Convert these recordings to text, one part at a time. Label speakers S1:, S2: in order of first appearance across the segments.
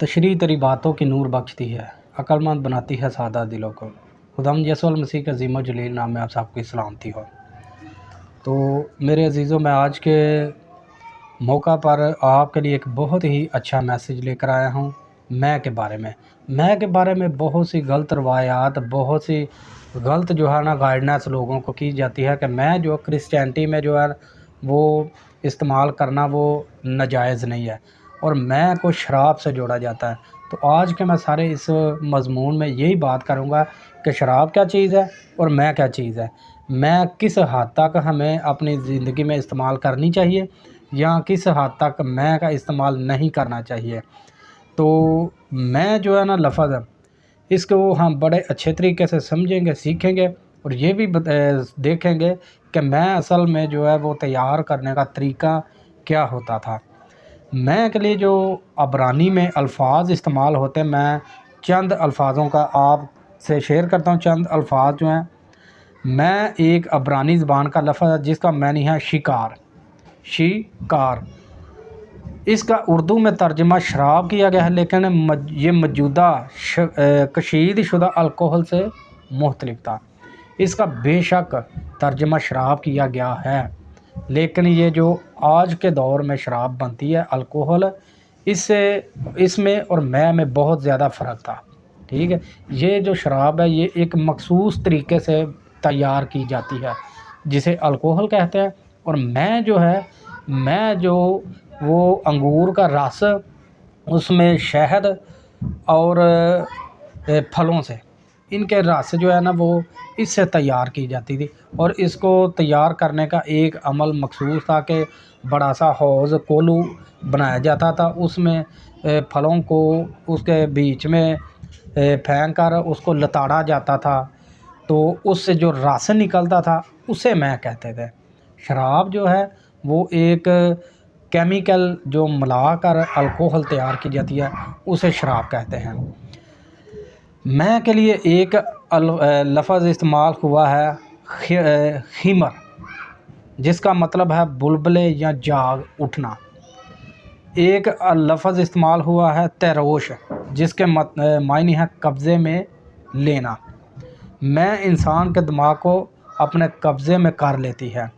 S1: तशरीह तेरी बातों की नूर बख्शती है, अक्लमंद बनाती है सादा दिलों को। खुदाम यसुल मसीह का अज़ीम व जलील नाम में आप सबकी सलामती हो। तो मेरे अजीज़ों, मैं आज के मौका पर आपके लिए एक बहुत ही अच्छा मैसेज लेकर आया हूँ। मैं के बारे में बहुत सी गलत रवायात, बहुत सी गलत जो है ना गाइडेंस लोगों को की जाती है कि मैं जो क्रिश्चियनिटी में जो है वो इस्तेमाल करना वो नाजायज़ नहीं है, और मैं को शराब से जोड़ा जाता है। तो आज के मैं सारे इस मज़मून में यही बात करूँगा कि शराब क्या चीज़ है और मैं क्या चीज़ है, मैं किस हद तक हमें अपनी ज़िंदगी में इस्तेमाल करनी चाहिए या किस हद तक मैं का इस्तेमाल नहीं करना चाहिए। तो मैं जो है ना लफ़्ज़ है, इसको हम बड़े अच्छे तरीके से समझेंगे, सीखेंगे, और ये भी देखेंगे कि मैं असल में जो है वो तैयार करने का तरीका क्या होता था। मैं के लिए जो अबरानी में अल्फाज इस्तेमाल होते हैं, मैं चंद अल्फाजों का आपसे शेयर करता हूँ। चंद अल्फाज जो हैं, मैं एक अबरानी ज़बान का लफ्ज़ है जिसका मानी है शिकार। इसका उर्दू में तर्जमा शराब किया गया है, लेकिन ये मौजूदा कशीद शुदा अल्कोहल से मुख्तलिफ था। इसका बेशक तर्जमा शराब किया गया है, लेकिन ये जो आज के दौर में शराब बनती है अल्कोहल, इसमें और मैं में बहुत ज़्यादा फ़र्क था। ठीक है, ये जो शराब है ये एक मखसूस तरीके से तैयार की जाती है जिसे अल्कोहल कहते हैं, और मैं जो वो अंगूर का रस, उसमें शहद और फलों से, इनके रस जो है ना वो इससे तैयार की जाती थी। और इसको तैयार करने का एक अमल मखसूस था कि बड़ा सा हौज़ कोलू बनाया जाता था, उसमें फलों को उसके बीच में फेंक कर उसको लताड़ा जाता था, तो उससे जो रस निकलता था उसे मैं कहते थे। शराब जो है वो एक केमिकल जो मिलाकर अल्कोहल तैयार की जाती है उसे शराब कहते हैं। मैं के लिए एक लफ्ज़ इस्तेमाल हुआ है खीमर, जिसका मतलब है बुलबुले या जाग उठना। एक लफ्ज़ इस्तेमाल हुआ है तरोश, जिसके मायने है कब्ज़े में लेना। मैं इंसान के दिमाग को अपने कब्ज़े में कर लेती है।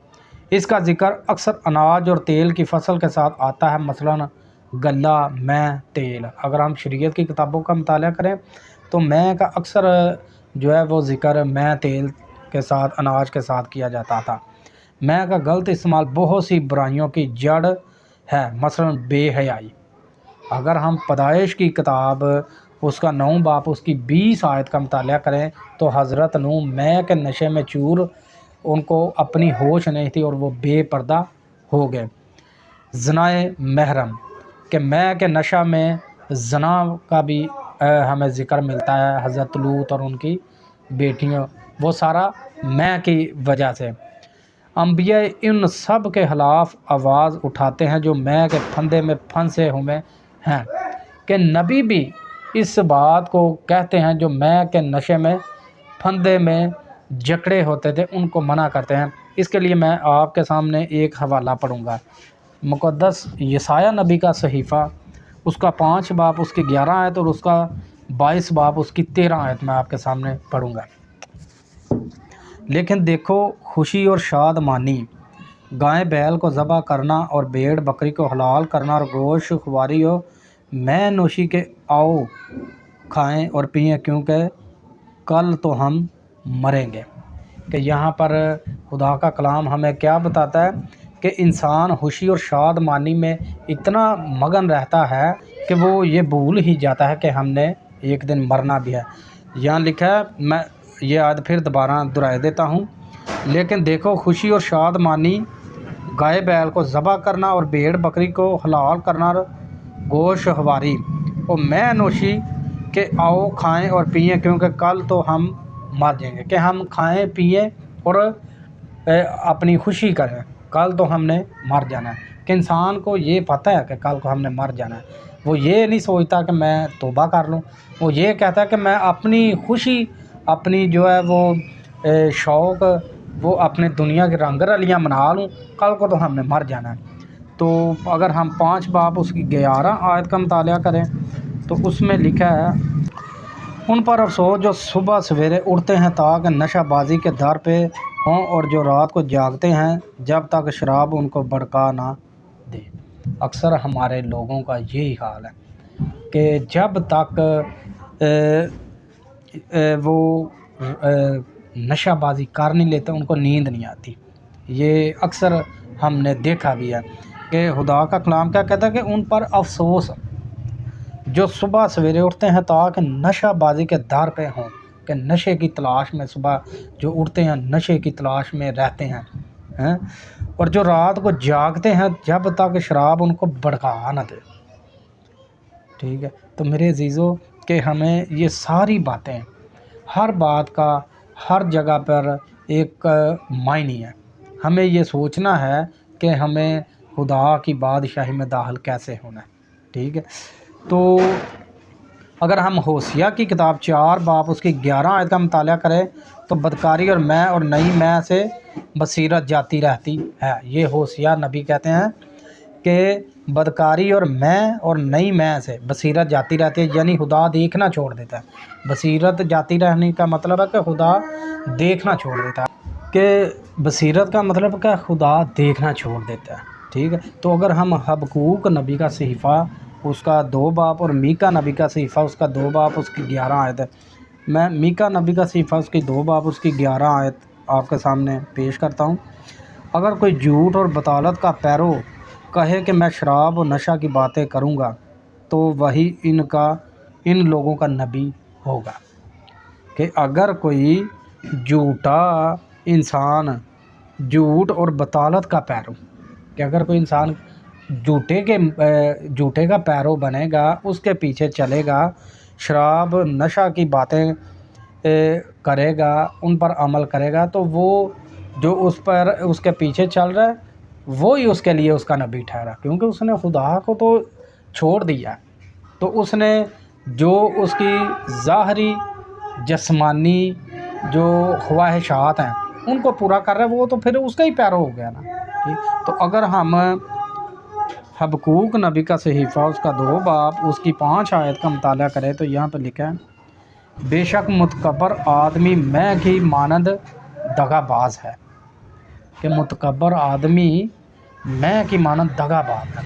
S1: इसका ज़िक्र अक्सर अनाज और तेल की फसल के साथ आता है, मसलन गल्ला, मैं, तेल। अगर हम शरीयत की किताबों का मुताला करें तो मैं का अक्सर जो है वो ज़िक्र मैं, तेल के साथ, अनाज के साथ किया जाता था। मैं का गलत इस्तेमाल बहुत सी बुराइयों की जड़ है, मसलन बेहयाई। अगर हम पैदाइश की किताब उसका 9 बाब उसकी 20 आयत का मुताला करें तो हज़रत नूह मैं के नशे में चूर, उनको अपनी होश नहीं थी और वो बेपर्दा हो गए। ज़नाए महरम कि मैं के नशा में जना का भी हमें ज़िक्र मिलता है, हज़रत लूत और उनकी बेटियों, वो सारा मैं की वजह से। अंबिया इन सब के ख़िलाफ़ आवाज़ उठाते हैं जो मैं के फंदे में फंसे हुए हैं, कि नबी भी इस बात को कहते हैं जो मैं के नशे में फंदे में जकड़े होते थे, उनको मना करते हैं। इसके लिए मैं आपके सामने एक हवाला पढ़ूँगा, मुक़द्दस यसाया नबी का सहीफ़ा, उसका 5 बाब उसकी 11 आयत और उसका 22 बाब उसकी 13 आयत मैं आपके सामने पढ़ूँगा। लेकिन देखो खुशी और शादमानी, गाय बैल को ज़बह करना और भेड़ बकरी को हलाल करना और गोश्त खुबारी हो मैं नोशी के आओ खाएं और पिएं, क्योंकि कल तो हम मरेंगे। कि यहाँ पर खुदा का कलाम हमें क्या बताता है कि इंसान खुशी और शादमानी में इतना मगन रहता है कि वो ये भूल ही जाता है कि हमने एक दिन मरना भी है। यहाँ लिखा है, मैं ये आयत फिर दोबारा दोहरा देता हूँ। लेकिन देखो खुशी और शादमानी, गाय बैल को ज़बह करना और भेड़ बकरी को हलाल करना, गोश्त हवारी और मैं नोशी के आओ खाएं और पिएं, क्योंकि कल तो हम मर जाएंगे। कि हम खाएं पिएं और अपनी खुशी करें, कल तो हमने मर जाना है। कि इंसान को ये पता है कि कल को हमने मर जाना है, वो ये नहीं सोचता कि मैं तौबा कर लूँ, वो ये कहता है कि मैं अपनी खुशी, अपनी जो है वो शौक़, वो अपने दुनिया की रंग रलियाँ मना लूँ, कल को तो हमने मर जाना है। तो अगर हम 5 बाब उसकी 11 आयत का मुताला करें تو اس میں لکھا ہے ان پر افسوس جو صبح سویرے اٹھتے ہیں تاکہ نشہ بازی کے در پہ ہوں اور جو رات کو جاگتے ہیں جب تک شراب ان کو بھڑکا نہ دے۔ اکثر ہمارے لوگوں کا یہی حال ہے کہ جب تک وہ نشہ بازی کر نہیں لیتے ان کو نیند نہیں آتی۔ یہ اکثر ہم نے دیکھا بھی ہے کہ خدا کا کلام کیا کہتا ہے کہ ان پر افسوس جو صبح سویرے اٹھتے ہیں تاکہ نشہ بازی کے در پہ ہوں، کہ نشے کی تلاش میں صبح جو اٹھتے ہیں نشے کی تلاش میں رہتے ہیں، اور جو رات کو جاگتے ہیں جب تک شراب ان کو بھڑکا نہ دے۔ ٹھیک ہے، تو میرے عزیزو کہ ہمیں یہ ساری باتیں، ہر بات کا ہر جگہ پر ایک معنی ہے۔ ہمیں یہ سوچنا ہے کہ ہمیں خدا کی بادشاہی میں داخل کیسے ہونا ہے۔ ٹھیک ہے، تو اگر ہم ہوشیہ کی کتاب 4 باب اس کی 11 آیت کا مطالعہ کریں تو بدکاری اور میں اور نئی میں سے بصیرت جاتی رہتی ہے۔ یہ ہوشیہ نبی کہتے ہیں کہ بدکاری اور میں اور نئی میں سے بصیرت جاتی رہتی ہے، یعنی خدا دیکھنا چھوڑ دیتا ہے۔ بصیرت جاتی رہنے کا مطلب ہے کہ خدا دیکھنا چھوڑ دیتا ہے، کہ بصیرت کا مطلب کہ خدا دیکھنا چھوڑ دیتا ہے۔ ٹھیک ہے، تو اگر ہم حبقوق نبی کا صحیفہ اس کا 2 باب اور میکا نبی کا صحیفہ اس کا 2 باب اس کی 11 آیت ہے، میں میکا نبی کا صحیفہ اس کی 2 باب اس کی 11 آیت آپ کے سامنے پیش کرتا ہوں۔ اگر کوئی جھوٹ اور بطالت کا پیرو کہے کہ میں شراب و نشہ کی باتیں کروں گا تو وہی ان لوگوں کا نبی ہوگا۔ کہ اگر کوئی جھوٹا انسان جھوٹ اور بطالت کا پیرو، کہ اگر کوئی انسان جھوٹے کا پیرو بنے گا، اس کے پیچھے چلے گا، شراب نشہ کی باتیں کرے گا، ان پر عمل کرے گا، تو وہ جو اس کے پیچھے چل رہا ہے وہی اس کے لیے اس کا نبی ٹھہرا، کیونکہ اس نے خدا کو تو چھوڑ دیا۔ تو اس نے جو اس کی ظاہری جسمانی جو خواہشات ہیں ان کو پورا کر رہا ہے، وہ تو پھر اس کا ہی پیرو ہو گیا نا۔ تو اگر ہم حبقوق نبی کا صحیفہ اس کا 2 باب اس کی 5 آیت کا مطالعہ کریں تو یہاں پہ لکھا ہے بے شک متکبر آدمی میں کی مانند دغا باز ہے۔ کہ متکبر آدمی میں کی مانند دغا باز ہے،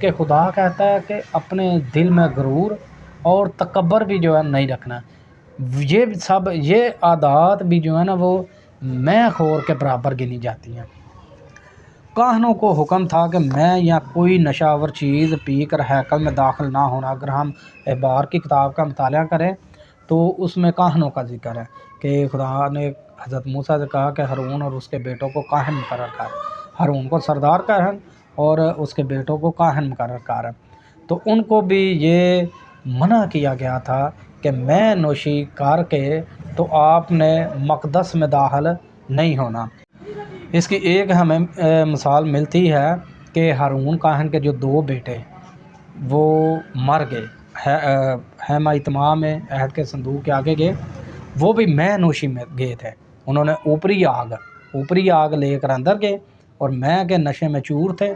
S1: کہ خدا کہتا ہے کہ اپنے دل میں غرور اور تکبر بھی جو ہے نہیں رکھنا۔ یہ عادات بھی جو ہے نا وہ میں خور کے برابر گنی جاتی ہیں۔ کاہنوں کو حکم تھا کہ میں یا کوئی نشہ آور چیز پی کر ہیکل میں داخل نہ ہونا۔ اگر ہم احبار کی کتاب کا مطالعہ کریں تو اس میں کاہنوں کا ذکر ہے کہ خدا نے حضرت موسیٰ سے کہا کہ ہارون اور اس کے بیٹوں کو کاہن مقرر کر، ہارون کو سردار کاہن اور اس کے بیٹوں کو کاہن مقرر کر۔ تو ان کو بھی یہ منع کیا گیا تھا کہ میں نوشی کر کے تو آپ نے مقدس میں داخل نہیں ہونا۔ اس کی ایک ہمیں مثال ملتی ہے کہ ہارون کاہن کے جو 2 بیٹے وہ مر گئے، خیمہ اجتماع میں عہد کے صندوق کے آگے گئے، وہ بھی میں نوشی میں گئے تھے۔ انہوں نے اوپری آگ لے کر اندر گئے اور میں کے نشے میں چور تھے،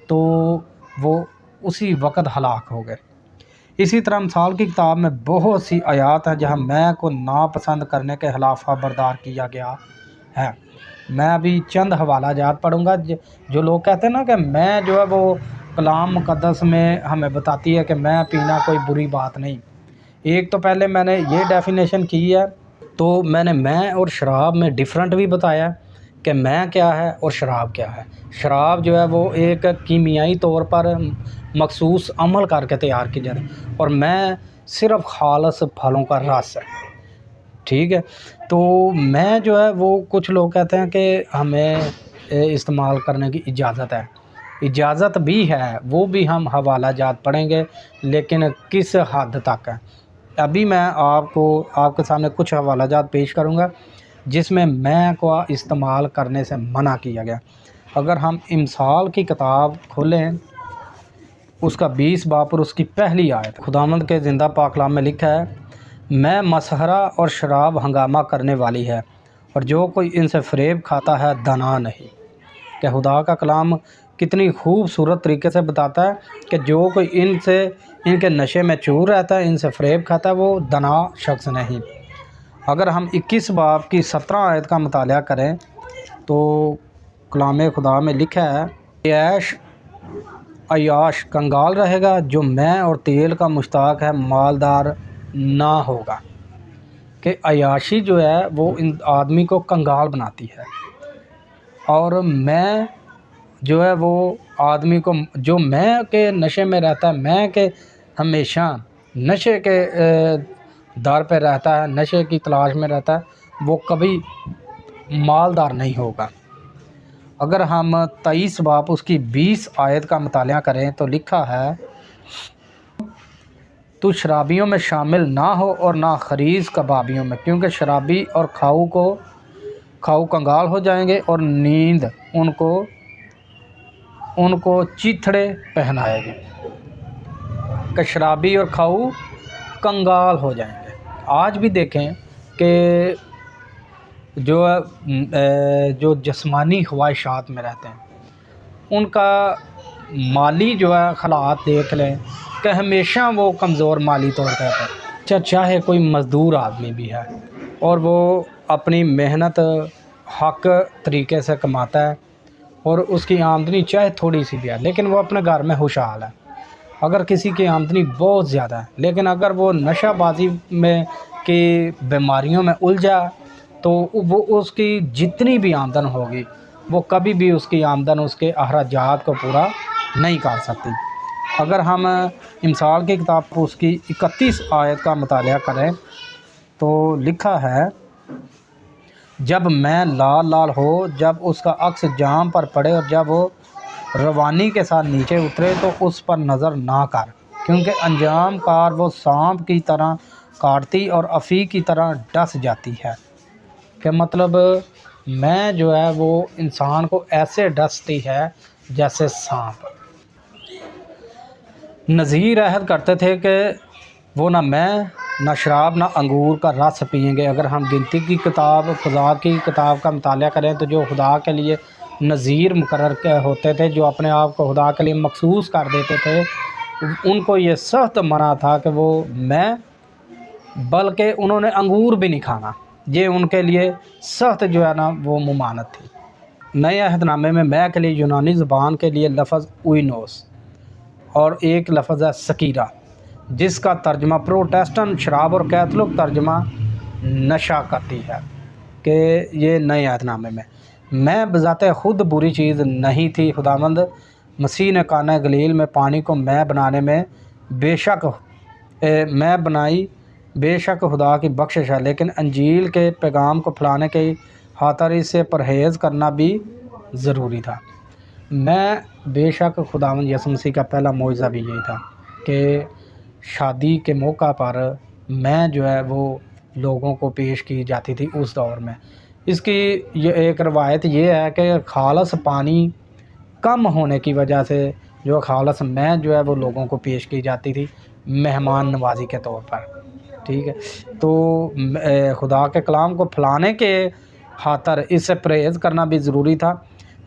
S1: تو وہ اسی وقت ہلاک ہو گئے۔ اسی طرح مثال کی کتاب میں بہت سی آیات ہیں جہاں میں کو ناپسند کرنے کے خلاف خبردار کیا گیا ہے۔ میں ابھی چند حوالہ جات پڑھوں گا۔ جو لوگ کہتے ہیں نا کہ میں جو ہے وہ کلام مقدس میں ہمیں بتاتی ہے کہ میں پینا کوئی بری بات نہیں۔ ایک تو پہلے میں نے یہ ڈیفینیشن کی ہے، تو میں نے میں اور شراب میں ڈیفرنٹ بھی بتایا کہ میں کیا ہے اور شراب کیا ہے۔ شراب جو ہے وہ ایک کیمیائی طور پر مخصوص عمل کر کے تیار کی جاتی ہے، اور میں صرف خالص پھلوں کا رس ہے۔ ٹھیک ہے، تو میں جو ہے وہ کچھ لوگ کہتے ہیں کہ ہمیں استعمال کرنے کی اجازت بھی ہے، وہ بھی ہم حوالہ جات پڑھیں گے، لیکن کس حد تک ہے۔ ابھی میں آپ کے سامنے کچھ حوالہ جات پیش کروں گا جس میں کو استعمال کرنے سے منع کیا گیا۔ اگر ہم امثال کی کتاب کھولیں اس کا 20 باب اور اس کی پہلی آیت، خداوند کے زندہ پاک کلام میں لکھا ہے میں مسخرہ اور شراب ہنگامہ کرنے والی ہے، اور جو کوئی ان سے فریب کھاتا ہے دنا نہیں۔ کہ خدا کا کلام कितनी खूबसूरत तरीके से बताता है कि जो कोई इनके नशे में चूर रहता है, इनसे फ़रेब खाता है, वो दना शख्स नहीं। अगर हम 21 बाब की 17 आयत का मुताला करें तो कलाम खुदा में लिखा है, अयाश कंगाल रहेगा जो मैं और तेल का मुश्ताक है, मालदार ना होगा। कि अयाशी जो है वो इन आदमी को कंगाल बनाती है, और मैं जो है वो आदमी को, जो मैं के नशे में रहता है, मैं के हमेशा नशे के दर पे रहता है, नशे की तलाश में रहता है, वो कभी मालदार नहीं होगा। अगर हम 23 बाब उसकी 20 आयत का मुताला करें तो लिखा है, तू शराबियों में शामिल ना हो और ना खरीज कबाबियों में, क्योंकि शराबी और खाऊ कंगाल हो जाएंगे और नींद उनको चिथड़े पहनाएगी। कि शराबी और खाऊ कंगाल हो जाएंगे। आज भी देखें कि जो जिस्मानी ख्वाहिशात में रहते हैं, उनका माली जो है हालात देख लें कि हमेशा वो कमज़ोर माली तौर पर रहता है। चाहे कोई मज़दूर आदमी भी है और वो अपनी मेहनत हक तरीके से कमाता है और उसकी आमदनी चाहे थोड़ी सी भी है, लेकिन वो अपने घर में खुशहाल है। अगर किसी की आमदनी बहुत ज़्यादा है, लेकिन अगर वो नशाबाजी में की बीमारियों में उलझा, तो वो उसकी जितनी भी आमदन होगी वो कभी भी उसकी आमदन उसके अखराजात को पूरा नहीं कर सकती। अगर हम मिसाल की किताब उसकी 31 आयत का मुताला करें तो लिखा है, जब मैं लाल हो, जब उसका अक्स जाम पर पड़े और जब वो रवानी के साथ नीचे उतरे तो उस पर नज़र ना कर, क्योंकि अंजाम कार वो सांप की तरह काटती और अफ़ी की तरह डस जाती है। कि मतलब मैं जो है वो इंसान को ऐसे डसती है जैसे सांप। नज़ीर अहद करते थे कि वो ना मैं ना शराब ना अंगूर का रस पिएंगे। अगर हम गिनती की किताब खुदा की किताब का मुताला करें तो जो खुदा के लिए नज़ीर मुकर्रर होते थे, जो अपने आप को खुदा के लिए मखसूस कर देते थे, उनको ये सख्त मना था कि वो मैं, बल्कि उन्होंने अंगूर भी नहीं खाना। ये उनके लिए सख्त जो है ना वो मुमानत थी। नए अहदनामे में मैं के लिए यूनानी ज़बान के लिए लफ्ज़ उइनोस और एक लफ्ज़ है सकीरा, जिसका तर्जमा प्रोटेस्टेंट शराब और कैथोलिक तर्जमा नशा करती है। कि ये नए अहदनामे में मैं बज़ाते ख़ुद बुरी चीज़ नहीं थी। खुदावंद मसीह ने काना गलील में पानी को मैं बनाने में बेशक खुदा की बख्शिश है, लेकिन अंजील के पैगाम को फैलाने के खातिर इससे परहेज़ करना भी ज़रूरी था। मैं बेशक खुदावंद यसु मसीह का पहला मौजज़ा भी यही था कि शादी के मौका पर मैं जो है वो लोगों को पेश की जाती थी उस दौर में। इसकी ये एक रवायत ये है कि खालस पानी कम होने की वजह से जो खालस मैं जो है वो लोगों को पेश की जाती थी मेहमान नवाजी के तौर पर। ठीक है, तो खुदा के कलाम को फैलाने के खातिर इससे परहेज़ करना भी ज़रूरी था।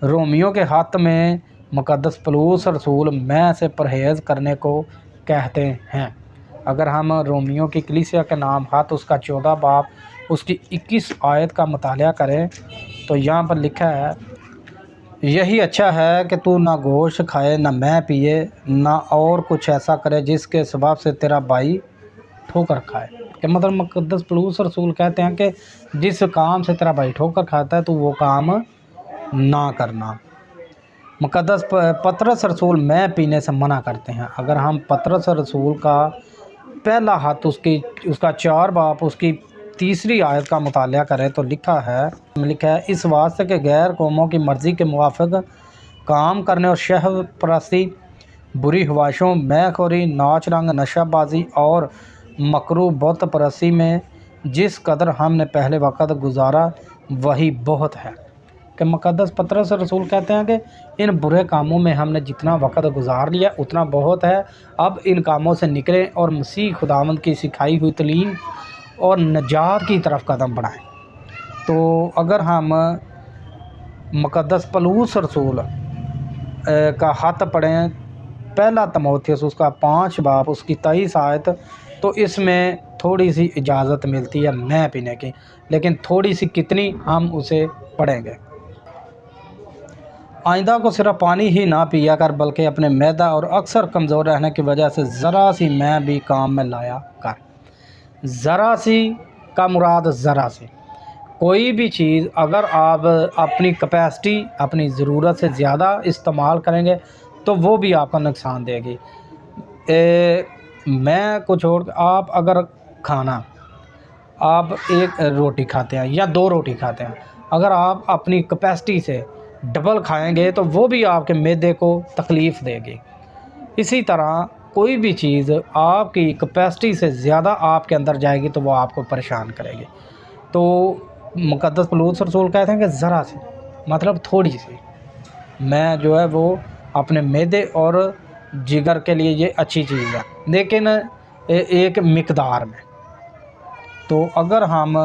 S1: रोमियो के हाथ में मुक़द्दस पौलुस रसूल मैं से परहेज़ करने को कहते हैं। अगर हम रोमियो की कलीसिया के नाम हाथ उसका 14 बाब उसकी 21 आयत का मुताला करें तो यहाँ पर लिखा है, यही अच्छा है कि तू ना गोश्त खाए ना मैं पिए ना और कुछ ऐसा करे जिसके सबब से तेरा भाई ठोकर खाए। कि मतलब मुक़द्दस पौलुस रसूल कहते हैं कि जिस काम से तेरा भाई ठोकर खाता है तो वो काम ना करना। मुक़द्दस पतरस रसूल मैं पीने से मना करते हैं। अगर हम पतरस रसूल का पहला हाथ उसका 4 बाब उसकी 3 आयत का मुताला करें तो लिखा है इस वास्ते के गैर कौमों की मर्ज़ी के मुवाफ़िक काम करने और शहवत परस्ती, बुरी ख्वाहिशों, मैखोरी, नाच रंग, नशाबाजी और मकरू बुत परस्ती में जिस कदर हमने पहले वक़्त गुजारा वही बहुत है। कि मुक़द्दस पतरस रसूल कहते हैं कि इन बुरे कामों में हमने जितना वक़्त गुजार लिया उतना बहुत है। अब इन कामों से निकलें और मसीह खुदावंद की सिखाई हुई तालीम और नजात की तरफ कदम बढ़ाएं। तो अगर हम मुक़द्दस पौलुस रसूल کا خط پڑھیں پہلا تموتھیوس اس کا 5 باب اس کی 23 آیت، تو اس میں تھوڑی سی اجازت ملتی ہے مے پینے کی، لیکن تھوڑی سی کتنی ہم اسے پڑھیں گے۔ آئندہ کو صرف پانی ہی نہ پیا کر بلکہ اپنے معدہ اور اکثر کمزور رہنے کی وجہ سے ذرا سی میں بھی کام میں لایا کر۔ ذرا سی کا مراد ذرا سی، کوئی بھی چیز اگر آپ اپنی کیپیسٹی اپنی ضرورت سے زیادہ استعمال کریں گے تو وہ بھی آپ کو نقصان دے گی۔ میں کو چھوڑ آپ اگر کھانا آپ ایک روٹی کھاتے ہیں یا 2 روٹی کھاتے ہیں، اگر آپ اپنی کیپیسٹی سے ڈبل کھائیں گے تو وہ بھی آپ کے معدے کو تکلیف دے گی۔ اسی طرح کوئی بھی چیز آپ کی کیپیسٹی سے زیادہ آپ کے اندر جائے گی تو وہ آپ کو پریشان کرے گی۔ تو مقدس پولس رسول کہتے ہیں کہ ذرا سی مطلب تھوڑی سی میں جو ہے وہ اپنے معدے اور جگر کے لیے یہ اچھی چیز ہے، لیکن ایک مقدار میں۔ تو اگر ہم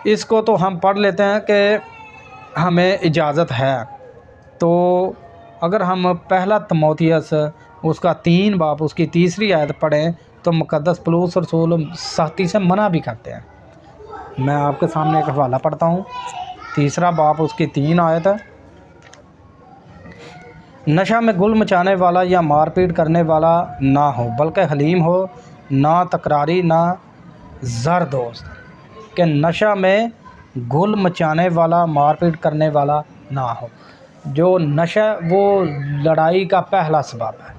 S1: اس کو تو ہم پڑھ لیتے ہیں کہ ہمیں اجازت ہے، تو اگر ہم پہلا تموتھیوس اس کا 3 باب اس کی 3 آیت پڑھیں تو مقدس پولس رسول سختی سے منع بھی کرتے ہیں۔ میں آپ کے سامنے ایک حوالہ پڑھتا ہوں، 3 باب اس کی 3 آیت ہے۔ نشہ میں گل مچانے والا یا مار پیٹ کرنے والا نہ ہو بلکہ حلیم ہو، نہ تکراری نہ زر دوست، کہ نشہ میں گل مچانے والا مار پیٹ کرنے والا نہ ہو۔ جو نشہ وہ لڑائی کا پہلا سبب ہے۔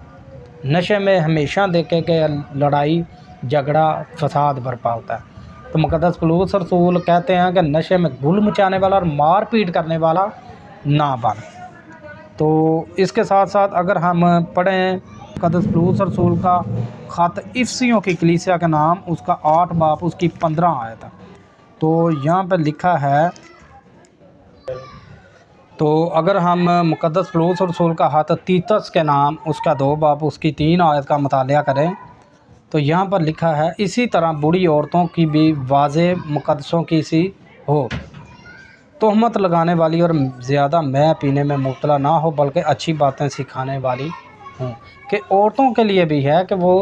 S1: نشے میں ہمیشہ دیکھیں کہ لڑائی جھگڑا فساد برپا ہوتا ہے۔ تو مقدس پولس رسول کہتے ہیں کہ نشے میں گل مچانے والا اور مار پیٹ کرنے والا نہ بن۔ تو اس کے ساتھ ساتھ اگر ہم پڑھیں مقدس پولس رسول کا خط افسیوں کی کلیسیا کا نام اس کا 8 باب اس کی 15 آیت ہے، تو یہاں پہ لکھا ہے، تو اگر ہم مقدس پولس رسول کا خط تیتس کے نام اس کا 2 باب اس کی 3 آیت کا مطالعہ کریں تو یہاں پر لکھا ہے، اسی طرح بوڑھی عورتوں کی بھی واضح مقدسوں کی سی ہو، تہمت لگانے والی اور زیادہ مے پینے میں مبتلا نہ ہو بلکہ اچھی باتیں سکھانے والی ہوں۔ کہ عورتوں کے لیے بھی ہے کہ وہ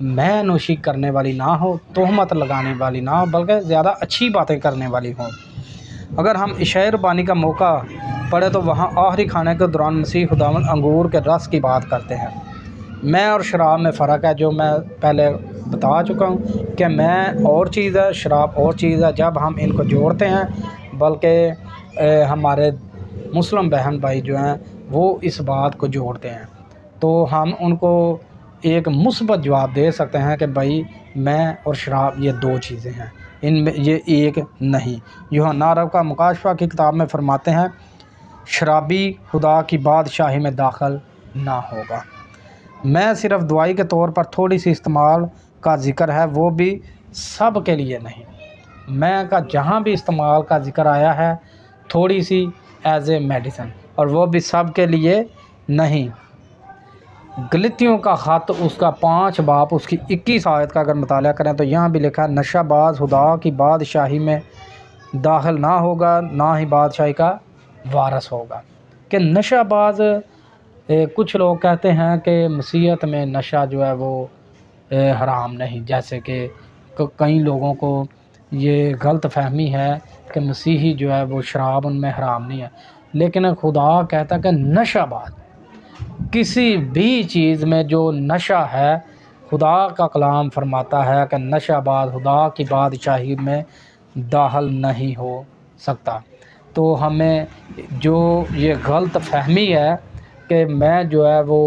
S1: مے نوشی کرنے والی نہ ہو، تہمت لگانے والی نہ ہو بلکہ زیادہ اچھی باتیں کرنے والی ہوں۔ اگر ہم عشاء ربانی کا موقع پڑے تو وہاں آخری کھانے کے دوران مسیح خداوند انگور کے رس کی بات کرتے ہیں۔ میں اور شراب میں فرق ہے، جو میں پہلے بتا چکا ہوں کہ میں اور چیز ہے شراب اور چیز ہے۔ جب ہم ان کو جوڑتے ہیں بلکہ ہمارے مسلم بہن بھائی جو ہیں وہ اس بات کو جوڑتے ہیں تو ہم ان کو ایک مثبت جواب دے سکتے ہیں کہ بھائی میں اور شراب یہ 2 چیزیں ہیں، ان میں یہ ایک نہیں۔ یوحنا رب کا مکاشفہ کی کتاب میں فرماتے ہیں، شرابی خدا کی بادشاہی میں داخل نہ ہوگا۔ میں صرف دوائی کے طور پر تھوڑی سی استعمال کا ذکر ہے، وہ بھی سب کے لیے نہیں۔ میں کا جہاں بھی استعمال کا ذکر آیا ہے تھوڑی سی ایز اے میڈیسن، اور وہ بھی سب کے لیے نہیں۔ غلطیوں کا خط اس کا 5 باب اس کی 21 آیت کا اگر مطالعہ کریں تو یہاں بھی لکھا ہے، نشہ باز خدا کی بادشاہی میں داخل نہ ہوگا، نہ ہی بادشاہی کا وارث ہوگا۔ کہ نشہ باز کچھ لوگ کہتے ہیں کہ مسیحیت میں نشہ جو ہے وہ حرام نہیں، جیسے کہ کئی لوگوں کو یہ غلط فہمی ہے کہ مسیحی جو ہے وہ شراب ان میں حرام نہیں ہے، لیکن خدا کہتا ہے کہ نشہ باز کسی بھی چیز میں جو نشہ ہے، خدا کا کلام فرماتا ہے کہ نشہ باز خدا کی بادشاہی میں داخل نہیں ہو سکتا۔ تو ہمیں جو یہ غلط فہمی ہے کہ میں جو ہے وہ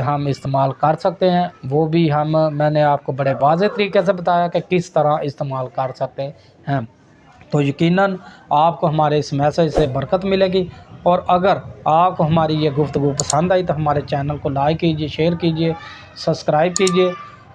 S1: ہم استعمال کر سکتے ہیں، وہ بھی میں نے آپ کو بڑے واضح طریقے سے بتایا کہ کس طرح استعمال کر سکتے ہیں۔ تو یقیناً آپ کو ہمارے اس میسج سے برکت ملے گی، اور اگر آپ کو ہماری یہ گفتگو پسند آئی تو ہمارے چینل کو لائک کیجیے، شیئر کیجیے، سبسکرائب کیجیے،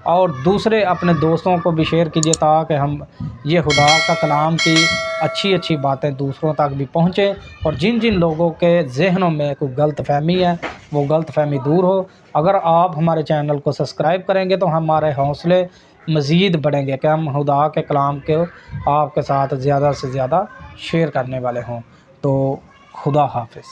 S1: اور دوسرے اپنے دوستوں کو بھی شیئر کیجیے تاکہ ہم یہ خدا کا کلام کی اچھی اچھی باتیں دوسروں تک بھی پہنچیں، اور جن جن لوگوں کے ذہنوں میں کوئی غلط فہمی ہے وہ غلط فہمی دور ہو۔ اگر آپ ہمارے چینل کو سبسکرائب کریں گے تو ہمارے حوصلے مزید بڑھیں گے کہ ہم خدا کے کلام کو آپ کے ساتھ زیادہ سے زیادہ شیئر کرنے والے ہوں۔ تو خدا حافظ۔